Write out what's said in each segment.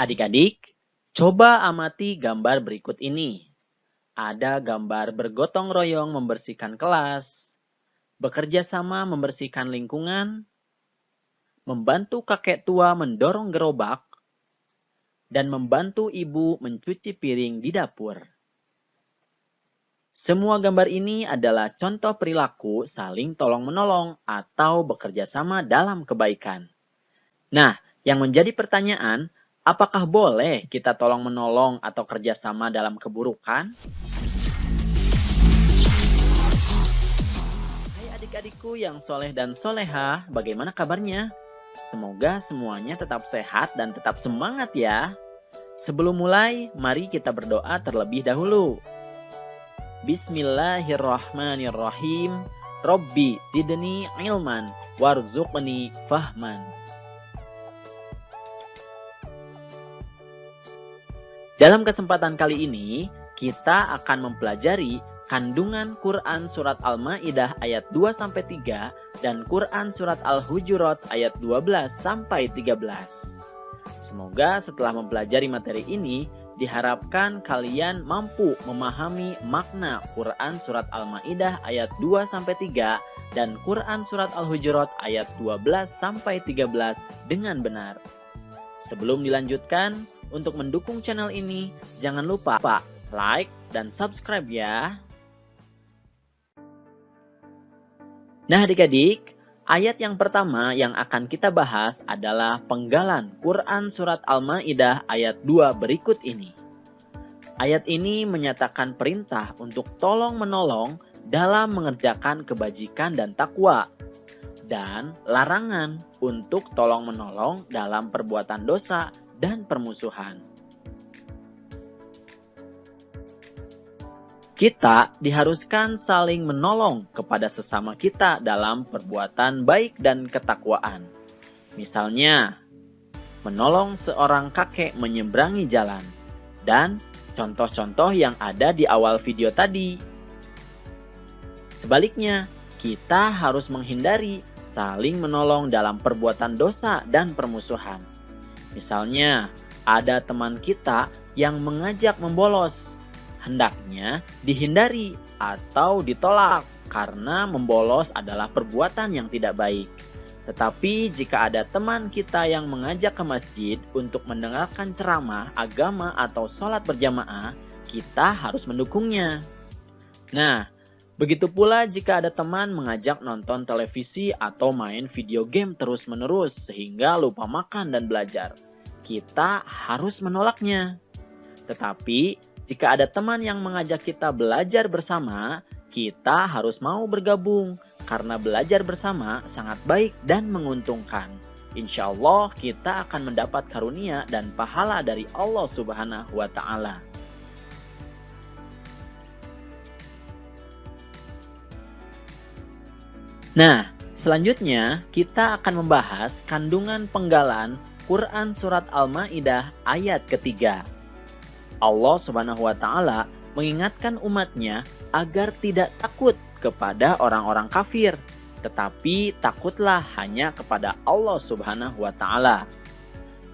Adik-adik, coba amati gambar berikut ini. Ada gambar bergotong royong membersihkan kelas, bekerja sama membersihkan lingkungan, membantu kakek tua mendorong gerobak, dan membantu ibu mencuci piring di dapur. Semua gambar ini adalah contoh perilaku saling tolong-menolong atau bekerja sama dalam kebaikan. Nah, yang menjadi pertanyaan, apakah boleh kita tolong-menolong atau kerjasama dalam keburukan? Hai adik-adikku yang soleh dan soleha, bagaimana kabarnya? Semoga semuanya tetap sehat dan tetap semangat ya. Sebelum mulai, mari kita berdoa terlebih dahulu. Bismillahirrahmanirrahim. Robbi zidni ilman warzuqni fahman. Dalam kesempatan kali ini, kita akan mempelajari kandungan Quran Surat Al-Ma'idah ayat 2-3 dan Quran Surat Al-Hujurat ayat 12-13. Semoga setelah mempelajari materi ini, diharapkan kalian mampu memahami makna Quran Surat Al-Ma'idah ayat 2-3 dan Quran Surat Al-Hujurat ayat 12-13 dengan benar. Sebelum dilanjutkan, untuk mendukung channel ini, jangan lupa like dan subscribe ya. Nah adik-adik, ayat yang pertama yang akan kita bahas adalah penggalan Quran Surat Al-Ma'idah ayat 2 berikut ini. Ayat ini menyatakan perintah untuk tolong-menolong dalam mengerjakan kebajikan dan takwa, dan larangan untuk tolong-menolong dalam perbuatan dosa dan permusuhan. Kita diharuskan saling menolong kepada sesama kita dalam perbuatan baik dan ketakwaan. Misalnya, menolong seorang kakek menyeberangi jalan, dan contoh-contoh yang ada di awal video tadi. Sebaliknya, kita harus menghindari saling menolong dalam perbuatan dosa dan permusuhan. Misalnya, ada teman kita yang mengajak membolos. Hendaknya dihindari atau ditolak karena membolos adalah perbuatan yang tidak baik. Tetapi jika ada teman kita yang mengajak ke masjid untuk mendengarkan ceramah agama atau sholat berjamaah, kita harus mendukungnya. Nah, begitu pula jika ada teman mengajak nonton televisi atau main video game terus-menerus sehingga lupa makan dan belajar. Kita harus menolaknya. Tetapi, jika ada teman yang mengajak kita belajar bersama, kita harus mau bergabung karena belajar bersama sangat baik dan menguntungkan. Insya Allah kita akan mendapat karunia dan pahala dari Allah Subhanahu wa Ta'ala. Nah, selanjutnya kita akan membahas kandungan penggalan Quran Surat Al-Ma'idah ayat ketiga. Allah Subhanahu wa Ta'ala mengingatkan umatnya agar tidak takut kepada orang-orang kafir, tetapi takutlah hanya kepada Allah Subhanahu wa Ta'ala.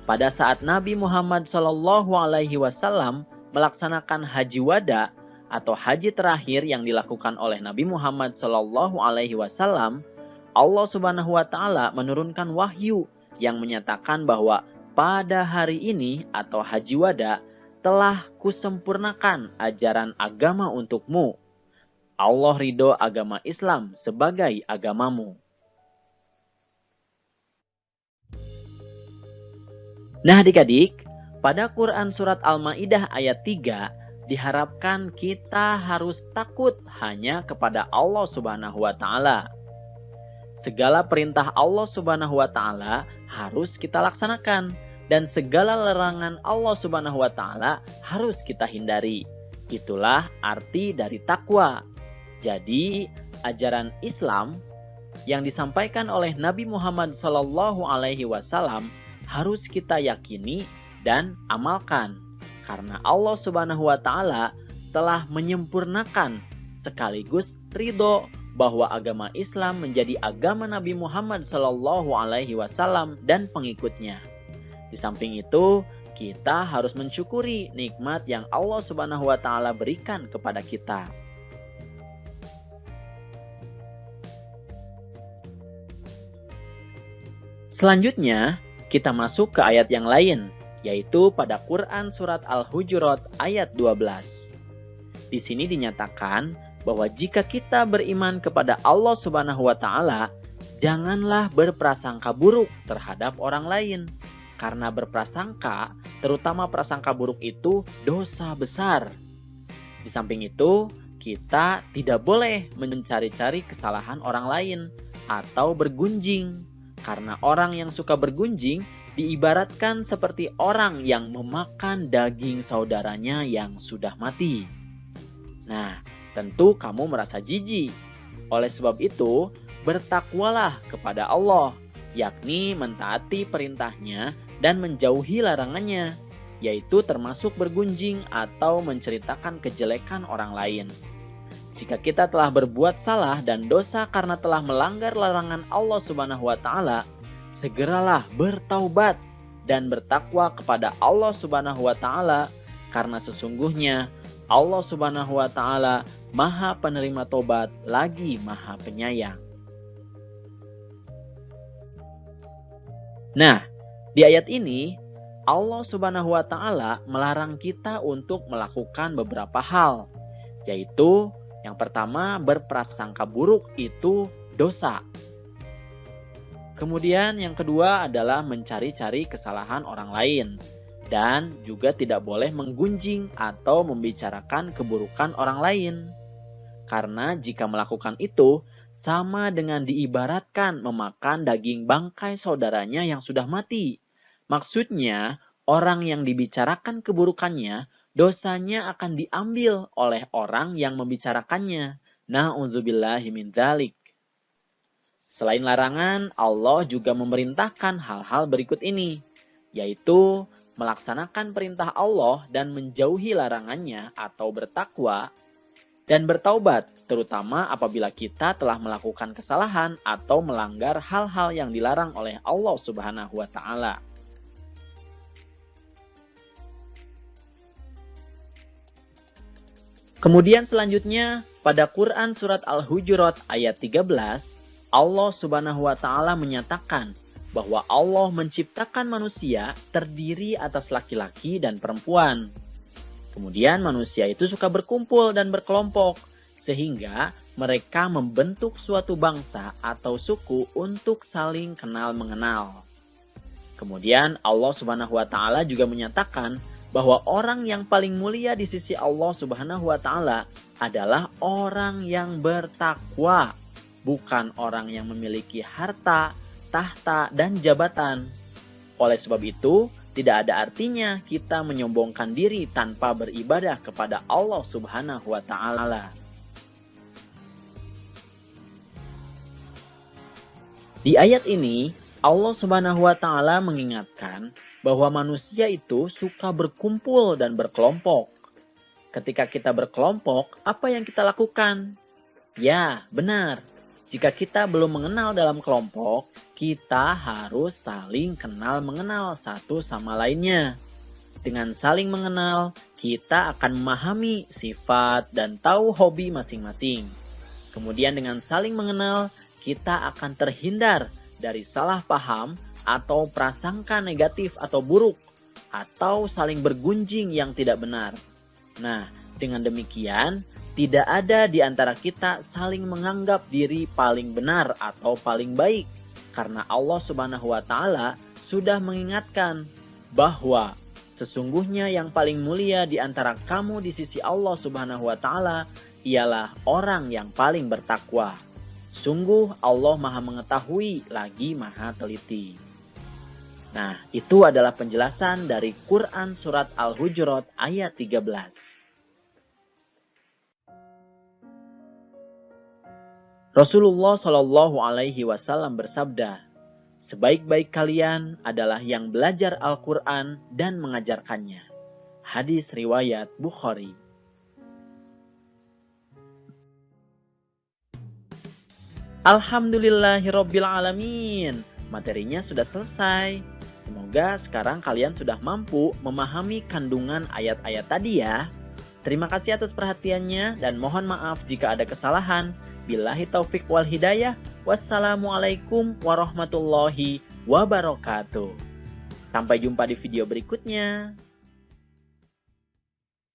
Pada saat Nabi Muhammad SAW melaksanakan haji wada atau haji terakhir yang dilakukan oleh Nabi Muhammad SAW, Allah Subhanahu wa Ta'ala menurunkan wahyu yang menyatakan bahwa pada hari ini atau haji wada telah kusempurnakan ajaran agama untukmu. Allah ridho agama Islam sebagai agamamu. Nah adik-adik, pada Quran Surat Al-Ma'idah ayat 3 diharapkan kita harus takut hanya kepada Allah Subhanahu wa Ta'ala. Segala perintah Allah Subhanahu wa Ta'ala harus kita laksanakan dan segala larangan Allah Subhanahu wa Ta'ala harus kita hindari. Itulah arti dari takwa. Jadi, ajaran Islam yang disampaikan oleh Nabi Muhammad SAW harus kita yakini dan amalkan. Karena Allah Subhanahu wa Ta'ala telah menyempurnakan sekaligus ridho bahwa agama Islam menjadi agama Nabi Muhammad SAW dan pengikutnya. Di samping itu, kita harus mensyukuri nikmat yang Allah Subhanahu wa taala berikan kepada kita. Selanjutnya, kita masuk ke ayat yang lain, yaitu pada Quran surat Al-Hujurat ayat 12. Di sini dinyatakan bahwa jika kita beriman kepada Allah Subhanahu wa taala, janganlah berprasangka buruk terhadap orang lain. Karena berprasangka, terutama prasangka buruk itu dosa besar. Di samping itu, kita tidak boleh mencari-cari kesalahan orang lain atau bergunjing. Karena orang yang suka bergunjing diibaratkan seperti orang yang memakan daging saudaranya yang sudah mati. Nah, tentu kamu merasa jijik. Oleh sebab itu, bertakwalah kepada Allah, yakni mentaati perintahnya dan menjauhi larangannya, yaitu termasuk bergunjing atau menceritakan kejelekan orang lain. Jika kita telah berbuat salah dan dosa karena telah melanggar larangan Allah Subhanahu wa taala, segeralah bertaubat dan bertakwa kepada Allah Subhanahu wa taala, karena sesungguhnya Allah Subhanahu wa taala Maha penerima tobat lagi Maha penyayang. Nah, di ayat ini Allah Subhanahu wa taala melarang kita untuk melakukan beberapa hal, yaitu yang pertama, berprasangka buruk itu dosa. Kemudian yang kedua adalah mencari-cari kesalahan orang lain. Dan juga tidak boleh menggunjing atau membicarakan keburukan orang lain. Karena jika melakukan itu, sama dengan diibaratkan memakan daging bangkai saudaranya yang sudah mati. Maksudnya, orang yang dibicarakan keburukannya, dosanya akan diambil oleh orang yang membicarakannya. Na'udzubillahi min dzalik. Selain larangan, Allah juga memerintahkan hal-hal berikut ini, yaitu melaksanakan perintah Allah dan menjauhi larangannya atau bertakwa, dan bertaubat, terutama apabila kita telah melakukan kesalahan atau melanggar hal-hal yang dilarang oleh Allah Subhanahu wa taala. Kemudian selanjutnya, pada Quran surat Al-Hujurat ayat 13, Allah Subhanahu wa taala menyatakan bahwa Allah menciptakan manusia terdiri atas laki-laki dan perempuan. Kemudian manusia itu suka berkumpul dan berkelompok, sehingga mereka membentuk suatu bangsa atau suku untuk saling kenal mengenal. Kemudian Allah Subhanahu wa taala juga menyatakan bahwa orang yang paling mulia di sisi Allah Subhanahu wa taala adalah orang yang bertakwa, bukan orang yang memiliki harta, tahta, dan jabatan. Oleh sebab itu, tidak ada artinya kita menyombongkan diri tanpa beribadah kepada Allah Subhanahu wa taala. Di ayat ini, Allah Subhanahu wa taala mengingatkan bahwa manusia itu suka berkumpul dan berkelompok. Ketika kita berkelompok, apa yang kita lakukan? Ya, benar. Jika kita belum mengenal dalam kelompok, kita harus saling kenal mengenal satu sama lainnya. Dengan saling mengenal, kita akan memahami sifat dan tahu hobi masing-masing. Kemudian dengan saling mengenal, kita akan terhindar dari salah paham atau prasangka negatif atau buruk, atau saling bergunjing yang tidak benar. Nah, dengan demikian, tidak ada di antara kita saling menganggap diri paling benar atau paling baik, karena Allah Subhanahu wa taala sudah mengingatkan bahwa sesungguhnya yang paling mulia di antara kamu di sisi Allah Subhanahu wa taala ialah orang yang paling bertakwa. Sungguh Allah Maha mengetahui lagi Maha teliti. Nah, itu adalah penjelasan dari Quran surat Al-Hujurat ayat 13. Rasulullah Shallallahu Alaihi Wasallam bersabda, sebaik-baik kalian adalah yang belajar Al-Quran dan mengajarkannya. Hadis riwayat Bukhari. Alhamdulillahirobbilalamin. Materinya sudah selesai. Semoga sekarang kalian sudah mampu memahami kandungan ayat-ayat tadi ya. Terima kasih atas perhatiannya dan mohon maaf jika ada kesalahan. Billahi taufik wal hidayah. Wassalamualaikum warahmatullahi wabarakatuh. Sampai jumpa di video berikutnya.